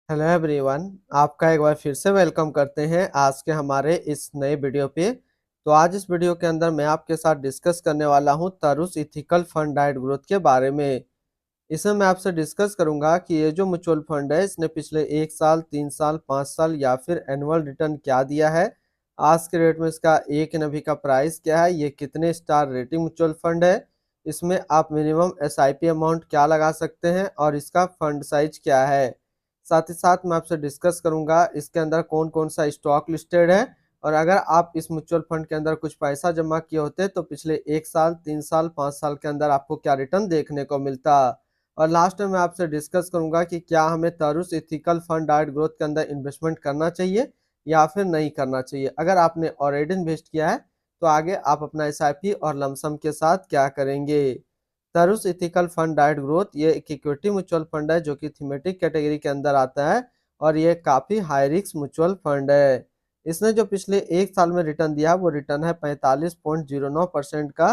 Hello everyone, आपका एक बार फिर से वेलकम करते हैं आज के हमारे इस नए वीडियो पे। तो आज इस वीडियो के अंदर मैं आपके साथ डिस्कस करने वाला हूं तरुष इथिकल फंड डाइट ग्रोथ के बारे में। इसमें मैं आपसे डिस्कस करूंगा कि ये जो म्यूचुअल फंड है इसने पिछले 1 साल, 3 साल, 5 साल या फिर एनुअल रिटर्न क्या दिया है, आज के रेट में इसका एक नभी का प्राइस क्या है, ये कितने स्टार रेटिंग म्यूचुअल फंड है, इसमें आप मिनिमम एसआईपी अमाउंट क्या लगा सकते हैं और इसका फंड साइज क्या है। साथ ही साथ मैं आपसे डिस्कस करूंगा इसके अंदर कौन कौन सा स्टॉक लिस्टेड है, और अगर आप इस म्यूचुअल फंड के अंदर कुछ पैसा जमा किए होते तो पिछले 1 साल, 3 साल, 5 साल के अंदर आपको क्या रिटर्न देखने को मिलता। और लास्ट में मैं आपसे डिस्कस करूंगा कि क्या हमें तरुष इथिकल फंड डाइट ग्रोथ के अंदर इन्वेस्टमेंट करना चाहिए या फिर नहीं करना चाहिए। अगर आपने ऑलरेडी इन्वेस्ट किया है तो आगे आप अपना एसआईपी और लमसम के साथ क्या करेंगे। तरुष इथिकल फंड डाइट ग्रोथ ये एक इक्विटी म्यूचुअल फंड है जो कि थीमेटिक कैटेगरी के अंदर आता है, और ये काफी हाई रिस्क म्यूचुअल फंड है। इसने जो पिछले 1 साल में रिटर्न दिया वो रिटर्न है 45.09% का।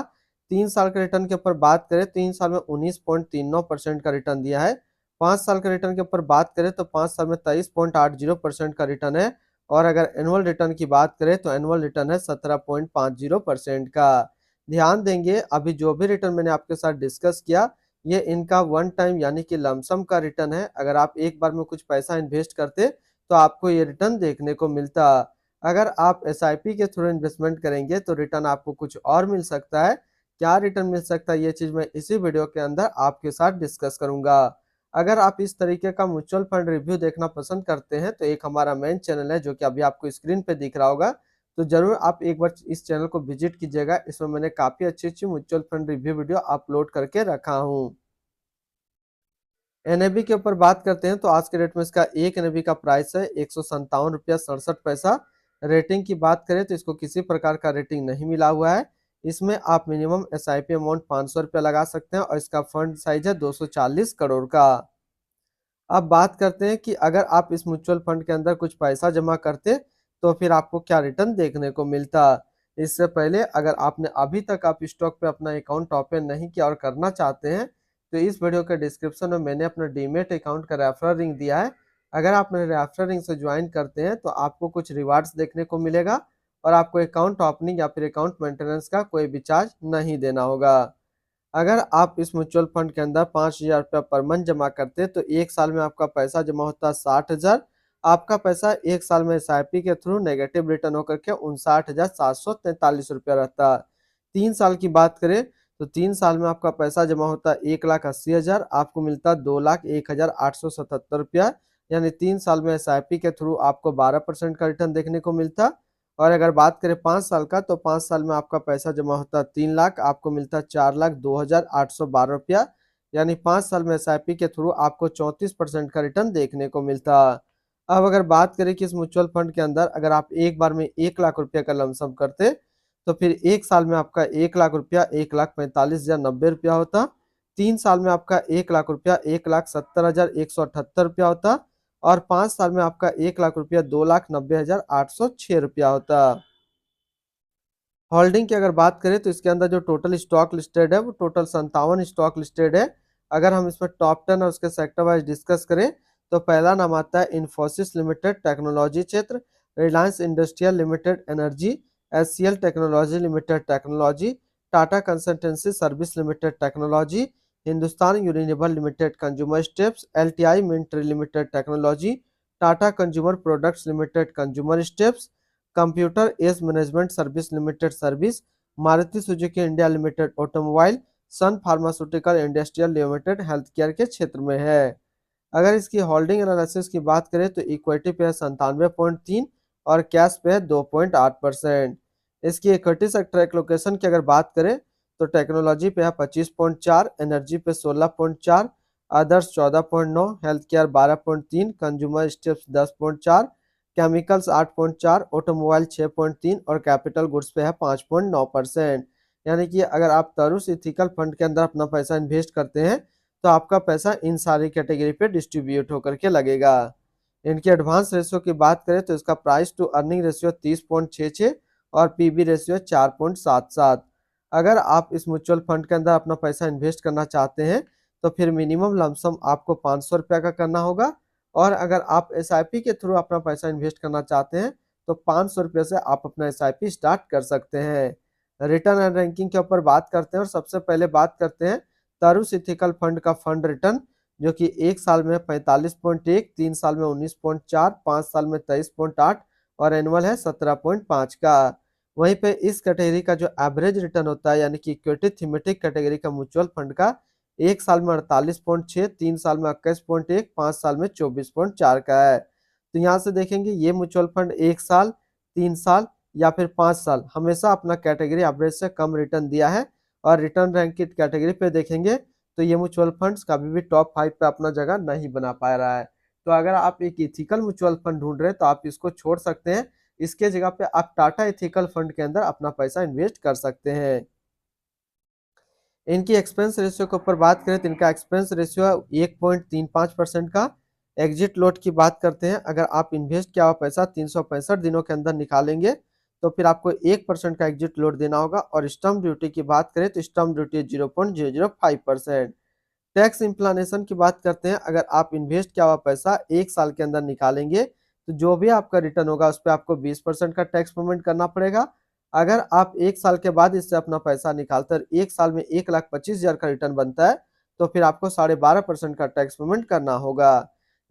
3 साल के रिटर्न के ऊपर बात करें, 3 साल में 19.39% का रिटर्न दिया है। 5 साल के रिटर्न के ऊपर बात करें तो 5 साल में 23.80% का रिटर्न है। और अगर एनुअल रिटर्न की बात करें तो एनुअल रिटर्न है 17.50% का। ध्यान देंगे, अभी जो भी रिटर्न मैंने आपके साथ डिस्कस किया ये इनका वन टाइम यानी कि लमसम का रिटर्न है। अगर आप एक बार में कुछ पैसा इन्वेस्ट करते तो आपको ये रिटर्न देखने को मिलता। अगर आप एसआईपी के थ्रू इन्वेस्टमेंट करेंगे तो रिटर्न आपको कुछ और मिल सकता है। क्या रिटर्न मिल सकता है ये चीज मैं इसी वीडियो के अंदर आपके साथ डिस्कस करूंगा। अगर आप इस तरीके का म्यूचुअल फंड रिव्यू देखना पसंद करते हैं तो एक हमारा मेन चैनल है जो कि अभी आपको स्क्रीन पे दिख रहा होगा, तो जरूर आप एक बार इस चैनल को विजिट कीजिएगा। इसमें मैंने काफी अच्छी अच्छी mutual fund review video upload करके रखा हूँ। एनएबी के ऊपर बात करते हैं तो आज के डेट में इसका एक एनएबी का प्राइस है 157 रुपया 67 पैसा। रेटिंग की बात करें तो इसको किसी प्रकार का रेटिंग नहीं मिला हुआ है। इसमें आप मिनिमम एसआईपी अमाउंट 500 रुपया लगा सकते हैं और इसका फंड साइज है 240 करोड़ का। अब बात करते हैं कि अगर आप इस म्यूचुअल फंड के अंदर कुछ पैसा जमा करते तो फिर आपको क्या रिटर्न देखने को मिलता। इससे पहले अगर आपने अभी तक आप स्टॉक पे अपना अकाउंट ओपन नहीं किया और करना चाहते हैं तो इस वीडियो के डिस्क्रिप्शन में मैंने अपना डीमेट अकाउंट का रेफरल लिंक दिया है। अगर आप मेरे रेफरल लिंक से ज्वाइन करते हैं तो आपको कुछ रिवार्ड्स देखने को मिलेगा और आपको अकाउंट ओपनिंग या फिर अकाउंट मेंटेनेंस का कोई भी चार्ज नहीं देना होगा। अगर आप इस म्यूचुअल फंड के अंदर 5,000 रुपया पर मंथ जमा करते तो एक साल में आपका पैसा जमा होता 60,000। आपका पैसा एक साल में एसआईपी के थ्रू नेगेटिव रिटर्न होकर के 59,743 रुपया रहता। 3 साल की बात करें तो 3 साल में आपका पैसा जमा होता 1,80,000, आपको मिलता 2,01,877 रुपया। यानी 3 साल में एसआईपी के थ्रू आपको 12% का रिटर्न देखने को मिलता। और अगर बात करें 5 साल का तो 5 साल में आपका पैसा जमा होता 3 लाख, आपको मिलता 4,02,812 रुपया। यानी 5 साल में एसआईपी के थ्रू आपको 34% का रिटर्न देखने को मिलता। अब अगर बात करें कि इस म्यूचुअल फंड के अंदर अगर आप एक बार में 1 लाख रुपया का लमसम करते तो फिर एक साल में आपका 1 लाख रुपया 1,45,090 रुपया होता। 3 साल में आपका 1 लाख रुपया 1,70,178 रुपया होता। और 5 साल में आपका 1 लाख रुपया 2,90,806 रुपया होता। होल्डिंग की अगर बात करें तो इसके अंदर जो टोटल स्टॉक लिस्टेड है वो टोटल 57 स्टॉक लिस्टेड है। अगर हम इसमें टॉप 10 और उसके सेक्टर वाइज डिस्कस करें तो पहला नाम आता है इन्फोसिस लिमिटेड टेक्नोलॉजी क्षेत्र, Reliance Industrial Limited energy, HCL Technology Limited technology, Tata Consultancy Service Limited technology, Hindustan Unilever Limited consumer steps, LTI Mindtree Limited technology, Tata Consumer Products Limited consumer steps, Computer Age Management Service Limited service, Maruti Suzuki India Limited automobile, Sun Pharmaceutical Industrial Limited health care के क्षेत्र में है। अगर इसकी holding analysis की बात करें तो इक्विटी पे है 97.3 और कैश पे है 2.8%। इसकी इक्विटी सेक्टर एलोकेशन की अगर बात करें तो टेक्नोलॉजी पे है 25.4, एनर्जी पे 16.4, others 14.9, health care 12.3, consumer steps 10.4, chemicals 8.4, automobile 6.3 और कैपिटल गुड्स पे है 5.9%। यानी कि अगर आप तरुष इथिकल फंड के अंदर अपना पैसा इन्वेस्ट करते हैं तो आपका पैसा इन सारी कैटेगरी पे डिस्ट्रीब्यूट होकर के लगेगा। इनकी एडवांस रेशियो की बात करें तो इसका प्राइस टू अर्निंग रेशियो 30.66 और पीबी रेशियो 4.77। अगर आप इस म्यूचुअल फंड के अंदर अपना पैसा इन्वेस्ट करना चाहते हैं तो फिर मिनिमम लमसम आपको 500 रुपया का करना होगा और अगर आप SIP के थ्रू अपना पैसा इन्वेस्ट करना चाहते हैं तो 500 रुपये से आप अपना SIP स्टार्ट कर सकते हैं। रिटर्न एंड रैंकिंग के ऊपर बात करते हैं और सबसे पहले बात करते हैं तारुस इथिकल फंड का फंड रिटर्न, जो कि 1 साल में 45.1, 3 साल में 19.4, 5 साल में 23.8 और एनुअल है 17.5 का। वहीं पे इस कैटेगरी का जो एवरेज रिटर्न होता है यानी कि इक्विटी थीमेटिक कैटेगरी का म्यूचुअल फंड का 1 साल में 48.6, 3 साल में 21.1, 5 साल में 24.4 का है। तो यहाँ से देखेंगे ये म्यूचुअल फंड 1 साल, 3 साल या फिर 5 साल हमेशा अपना कैटेगरी एवरेज से कम रिटर्न दिया है। और रिटर्न रैंक की कैटेगरी पे देखेंगे तो ये म्यूचुअल फंड्स कभी भी टॉप 5 पे अपना जगह नहीं बना पा रहा है। तो अगर आप एक इथिकल म्यूचुअल फंड ढूंढ रहे हैं तो आप इसको छोड़ सकते हैं, इसके जगह पे आप टाटा इथिकल फंड के अंदर अपना पैसा इन्वेस्ट कर सकते हैं। इनकी एक्सपेंस रेशियो के ऊपर बात करें तो इनका एक्सपेंस रेशियो 1.35% का। एग्जिट लोड की बात करते हैं, अगर आप इन्वेस्ट किया हुआ पैसा 365 दिनों के अंदर निकालेंगे तो फिर आपको 1% का एग्जिट लोड देना होगा। और स्टम्प ड्यूटी की बात करें तो स्टम्प ड्यूटी 0.005%। टैक्स इम्प्लानेशन की बात करते हैं, अगर आप इन्वेस्ट किया हुआ पैसा 1 साल के अंदर निकालेंगे तो जो भी आपका रिटर्न होगा उस पर आपको 20% का टैक्स पेमेंट करना पड़ेगा। अगर आप 1 साल के बाद इससे अपना पैसा निकालते हैं, 1 साल में 1,25,000 का रिटर्न बनता है तो फिर आपको 12.5% का टैक्स पेमेंट करना होगा।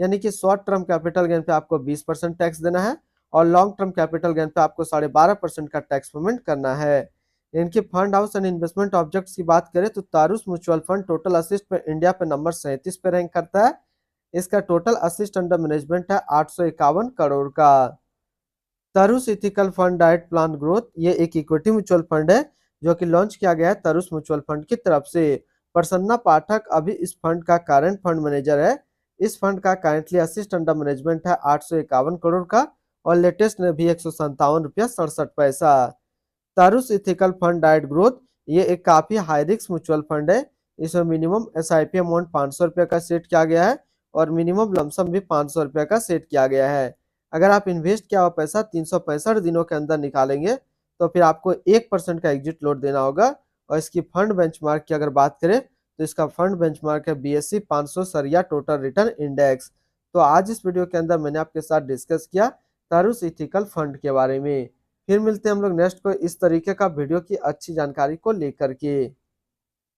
यानी कि शॉर्ट टर्म कैपिटल गेन पे आपको 20% टैक्स देना है और लॉन्ग टर्म कैपिटल गेन पे आपको 12.5% का टैक्स पेमेंट करना है। इनके fund house and investment objects की बात करें तो तारुस म्यूचुअल फंड टोटल असिस्ट पे इंडिया पे नंबर 37 पे रैंक करता है। इसका टोटल असिस्ट अंडर मैनेजमेंट है 851 करोड़ का। तारुस इथिकल फंड डाइट प्लान ग्रोथ ये एक इक्विटी म्यूचुअल फंड है जो कि लॉन्च किया गया है तारुस म्यूचुअल फंड की तरफ से। प्रसन्ना पाठक अभी इस फंड का करंट फंड मैनेजर है। इस फंड का करेंटली असिस्ट अंडर मैनेजमेंट है 851 करोड़ का और लेटेस्ट में भी 157 रुपया 67 पैसा। तारुस इथिकल फंड डाइट ग्रोथ ये एक काफी हाई रिस्क म्यूचुअल फंड है। इसमें मिनिमम SIP अमाउंट 500 रुपये का सेट किया गया है और मिनिमम लमसम भी 500 रुपये का सेट किया गया है। अगर आप इन्वेस्ट किया हुआ पैसा 365 दिनों के अंदर निकालेंगे तो फिर आपको 1% का एग्जिट लोड देना होगा। और इसकी फंड बेंचमार्क की अगर बात करें तो इसका फंड बेंचमार्क है BSE 500 सरिया टोटल रिटर्न इंडेक्स। तो आज इस वीडियो के अंदर मैंने आपके साथ डिस्कस किया तारुस इथिकल फंड के बारे में। फिर मिलते हैं हम लोग नेक्स्ट को इस तरीके का वीडियो की अच्छी जानकारी को लेकर के।